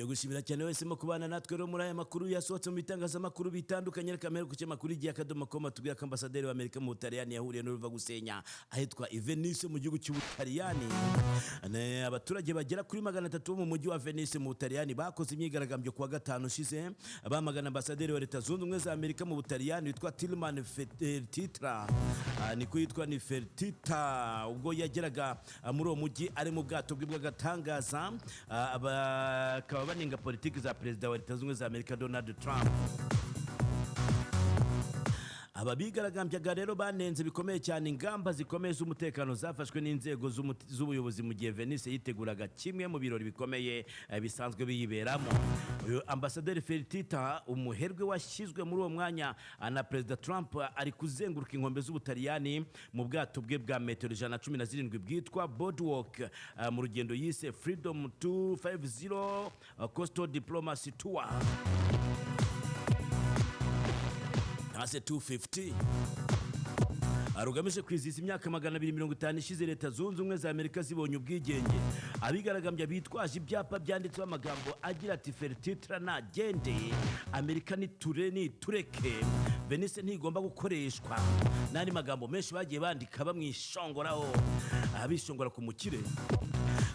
gushimira cyane wese mo kubana natwe ro muri aya makuru yasohotse mu bitangazamakuru bitandukanye reka mbere ku cyamakuru igiye akadomakoma tubwira ko ambasaderi wa Amerika mu Butaliyani yahuriye n'uruva gusenya ahitwa Venice mu gihugu cy'Ubutaliyani. Abaturage bagera kuri 300 mu mujyi wa Venice mu Butaliyani bakoze imyigaragambyo kuwa gatanu ushize abamagana ambasaderi wa Leta Zunze Ubumwe za Amerika mu Butaliyani witwa Tilman Fertitta niko yitwa ni Fertitta ubwo yageraga muri uwo mujyi ari mu bwato bw'agatangaza bakaba baninga politiki za perezida wa Leta Zunze Ubumwe za Amerika Donald Trump. Ababigaragambyaga rero banenze bikomeye cyane ingamba zikomeye z'umutekano zafashwe n'inzego z'ubuyobozi mu gihe Venice yiteguraga kimwe mu birori bikomeye bisanzwe biyiberamo. Uyu ambasaderi Fertitta umuherwe washyizwe muri uwo mwanya na perezida Trump ari kuzenguruka inkombe z'Ubutaliyani mu bwato bwe bwa metero 117 bwitwa Boardwalk mu rugendo yise Freedom 250 Coastal Diplomacy Tour. Ase 250 arugamije kwizihiza imyaka 250 ishize Leta Zunze Ubumwe za Amerika zibonye ubwigenge. Abigaragambya bitwaje ibyapa byanditseho amagambo agira ati Fertitta nagende, Amerika ni tureke, Venice ntigomba gukoreshwa. Nani magambo menshi bagiye bandika bamwishongoraho abishongora ku mukire.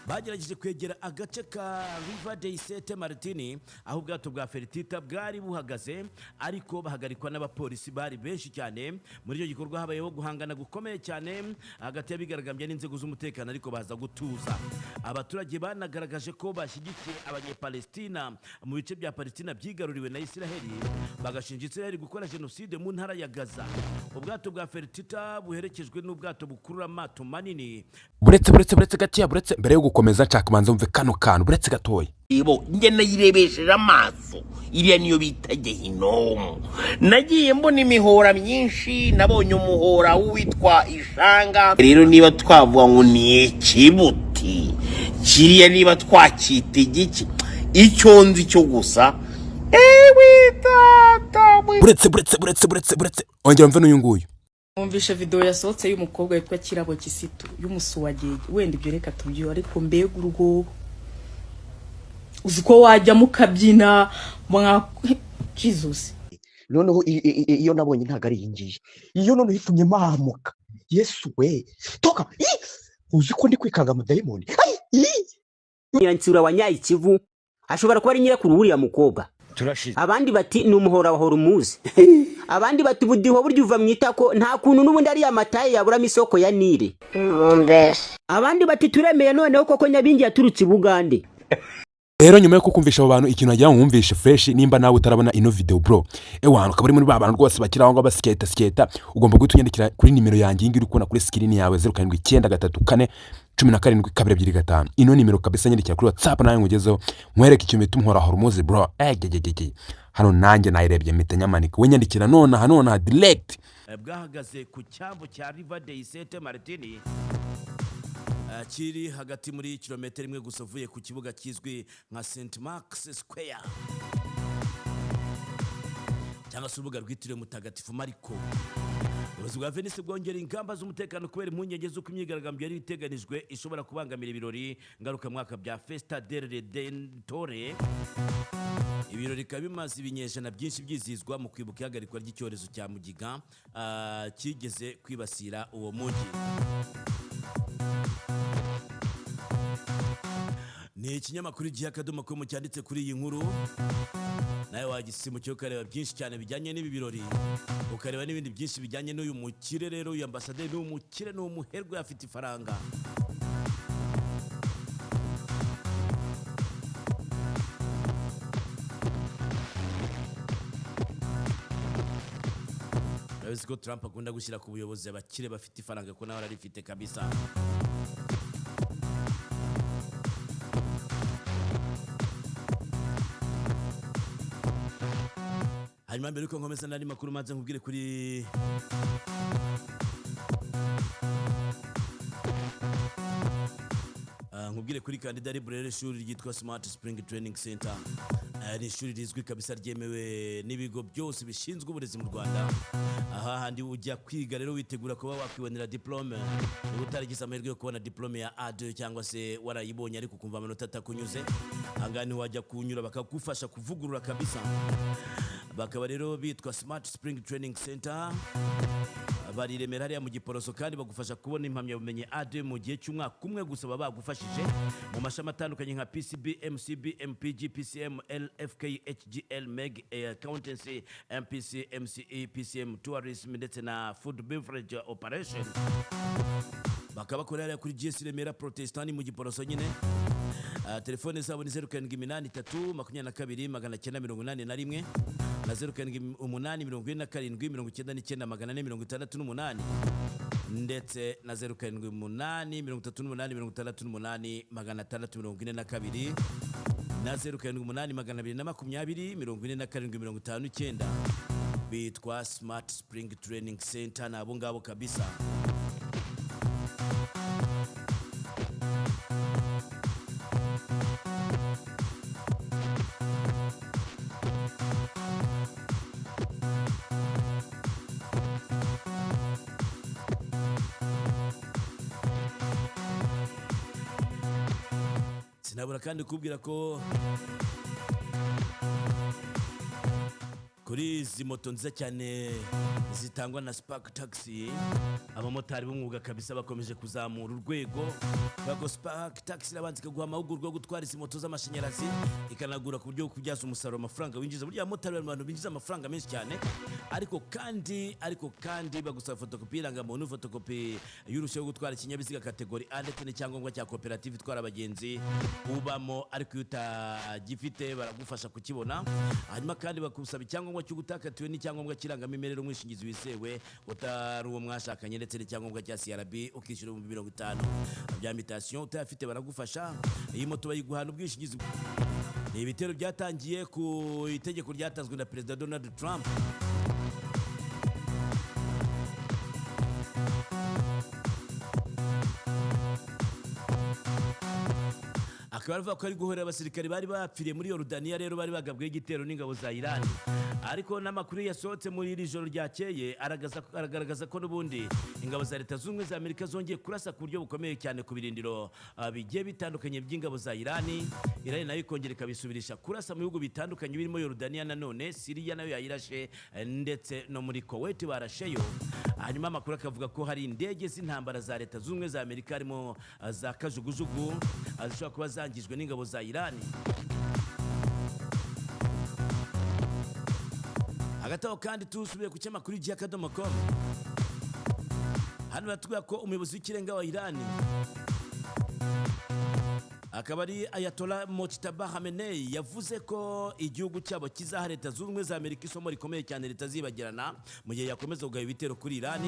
Bagerageje kwegera agace ka Riva dei Sette Martini aho ubwato bwa Fertitta bwari buhagaze, ariko bahagarikwa n'abapolisi bari benshi cyane. Muri icyo gikorwa habayeho guhangana gukomeye cyane hagati y'abigaragambya n'inzego z'umutekano, ariko baza gutuza. Abaturage banagaragaje ko bashyigikiye Abanyepalestina mu bice bya Palestina byigaruriwe na Israeli, bagashinja Israeli gukora genocide mu ntara ya Gaza. Ubwato bwa Fertitta buherekejwe n'ubwato bukurura amato manini. buretse gatiya mbere yo gukomeza cakamanza umve kano kantu buretse gatoya. Ibo nge nayirebesheje amaso iriya niyo bita Gehinomu. Nagiye mbona imihora myinshi, nabonye umuhora witwa Ishanga. Rero niba twavuga ngo ni ikibuti kiriya, niba twakita igiki, icyo nzi cyo gusa buretse ongera mve n'uyu nguyu. Umvisha video yasohotse y'umukobwa witwa Kirabo Kisitu y'umusuwagege. Wenda ibyo reka tubyo, ariko mbega urugo uziko wajya mukabyina mwa Jesus. Noneho iyo nabonye ntago ari ingiye, iyo none hitumye mahamuka. Yesu we toka uziko ndi kwikanga mu dayimoni. Nyirancyura wa Nyayikivu ashobora kuba ari nyirakuru uriya mukobwa. Turashize Abandi bati ni umuhora wa Hormuz. Abandi bati budiho buryo uva mwitako nta kuntu n'ubundi ari amataye yabura misoko ya Nile. Abandi bati turemeye noneho koko Nyabingi yaturutse Bugande. Rero nyuma yo kukumvisha abo bantu ikintu agira nkumvishe fresh, nimba nawe utarabona ino video bro ewana ukabari muri babantu rwose bakiraho ngo basiketa ugomba gutunyandikira kuri nimero yanjye ngira ukona kuri screen yawe 0793347225. ino nimero kabisa nyandikira kuri WhatsApp nawe ngugezeho nkwereke icyo metu muhora Hormuz bro. Hano nanjye nayirebye mpita nyamanika we nyandikira nona direct. Bwahagaze ku cyambo cya Riva dei Sette Martini kiri hagati muri kilometero 1 gusa uvuye ku kibuga kizwi nka St Mark's Square cyangwa se urubuga rwitiriwe Mutagatifu Mariko. Ubuyobozi bwa Venice bwongera ingamba z'umutekano kubera impungenge z'uko imyigaragambyo yari iteganijwe ishobora kubangamira ibirori ngaruka mwaka bya Festa del Redentore. Ibirori kabimaze ibinyejana byinshi byizizwa mu kwibuka ihagarikwa ry'icyorezo cya Mugiga kigeze kwibasira uwo mujyi. Ni ikinyamakuru gihe akadomakoma cyanditse kuri iyi nkuru, nawe wagisimukira ukareba byinshi cyane bijyanye n'ibi birori, ukareba n'ibindi byinshi bijyanye n'uyu mukire. Rero uyu ambasaderi ni umukire, ni umuherwe, afite ifaranga. Urabizi ko Trump akunda gushyira ku buyobozi abakire bafite ifaranga, ko nawe ararifite kabisa. Hanyuma mbere yuko nkomeza n'andi makuru maze nkubwire kuri nkubwire kuri kandida library ishuri ryitwa Smart Spring Training Center. Ni ishuri rizwi kabisa ryemewe n'ibigo byose bishinzwe uburezi mu Rwanda. Aha handi ujya kwiga rero witegura kuba wakwibonera diplome. Niba utaragize amahirwe yo kubona diplome ya A2 cyangwa se warayibonye ariko kumva amanota atakunyuze, hangani wajya kunyura bakagufasha kuvugurura kabisa. Bakaba rero bitwa Smart Spring Training Center. Bari Remera hariya mu Giporoso kandi bagufasha kubona impamyabumenyi A2 mu gihe cy'umwaka umwe gusa baba bagufashije mu mashami atandukanye nka PCB, MCB, MPG, PCM, LFK, HGL, MEG, Accountancy, MPC, MCE, PCM, Tourism ndetse na Food Beverage Operation. Bakaba bakorera kuri GS Remera Protestant mu Giporoso nyine. Telefone zabo ni 0783 22 981 na 0788 ndetse na 0788 na 0788 bitwa Smart Spring Training Center nabo ngabo kabisa. Sinabura kandi kubwira ko kuri izi moto nziza cyane zitangwa na Spark Taxi, abamotari b'umwuga kabisa bakomeje kuzamura urwego. Bako Spark Taxi irabanza ikaguha amahugurwa yo gutwara izi moto z'amashanyarazi, ikanagura ku buryo kubyaza umusaruro amafaranga winjiza. Burya abamotari bari mu bantu binjiza amafaranga menshi cyane, ariko kandi bagusaba fotokopi y'irangamuntu, fotokopi y'uruhushya rwo gutwara ikinyabiziga kategori A ndetse n'icyangombwa cya koperative itwara abagenzi ubamo, ariko iyo utagifite baragufasha kukibona. Hanyuma kandi bakusaba icyangombwa cyo gutakatiwe n'icyangombwa kirangamimerere umwishingizi wisewe utari uwo mwashakanye ndetse n'icyangombwa cya CRB ukishyura 50 bya mitation. Utayafite baragufasha. Iyi moto bayiguhana ubwishingizi. Ni ibitero byatangiye ku itegeko ryatanzwe na Perezida Donald Trump. Akaba avuga ko ari guhorera abasirikari bari bapfiriye muri Yorodaniya rero bari bagabweho igitero n'ingabo za Iran. Ariko n'amakuru yasohotse muri iri joro ryakeye aragaragaza ko n'ubundi ingabo za Leta Zunze za Amerika zongeye kurasa ku buryo bukomeye cyane ku birindiro bigiye bitandukanye by'ingabo za Iran. Iran nayo ikongera ikabisubirisha kurasa mu bihugu bitandukanye birimo Yorodaniya, nanone Syria nayo yayirashe ndetse no muri Kuwait barasheyo. Hanyuma amakuru akavuga ko hari indege z'intambara za Leta Zunze za Amerika harimo za kajugujugu zishobora kuba zangijwe n'ingabo za Iran. Hagataho kandi tusubiye ku cyamakuru y'akadomo.com. Hano batubwira ko umuyobozi w'ikirenga wa Iran akaba ari Ayatollah Mojtaba Khamenei yavuze ko igihugu cyabo kizaha Leta Zunze za Amerika isomo rikomeye cyane ritazibagirana mu gihe yakomeza kugaba ibitero kuri Iran.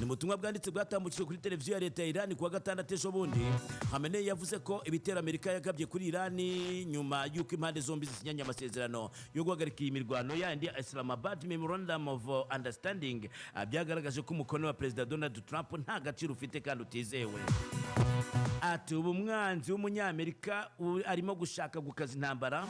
Ni mutumwa bwanditse bwatambukijwe kuri televiziyo ya Leta ya Iran kuwa gatandatu ejo bundi. Khamenei yavuze ko ibitero Amerika yagabye kuri Iran nyuma y'uko impande zombi zisinyanye amasezerano yo guhagarika imirwano yandi Islamabad Memorandum of Understanding byagaragaje ko umukono wa Perezida Donald Trump nta gaciro ufite kandi utizewe. Ati ubu umwanzi w'umunyamerika arimo gushaka gukaza intambara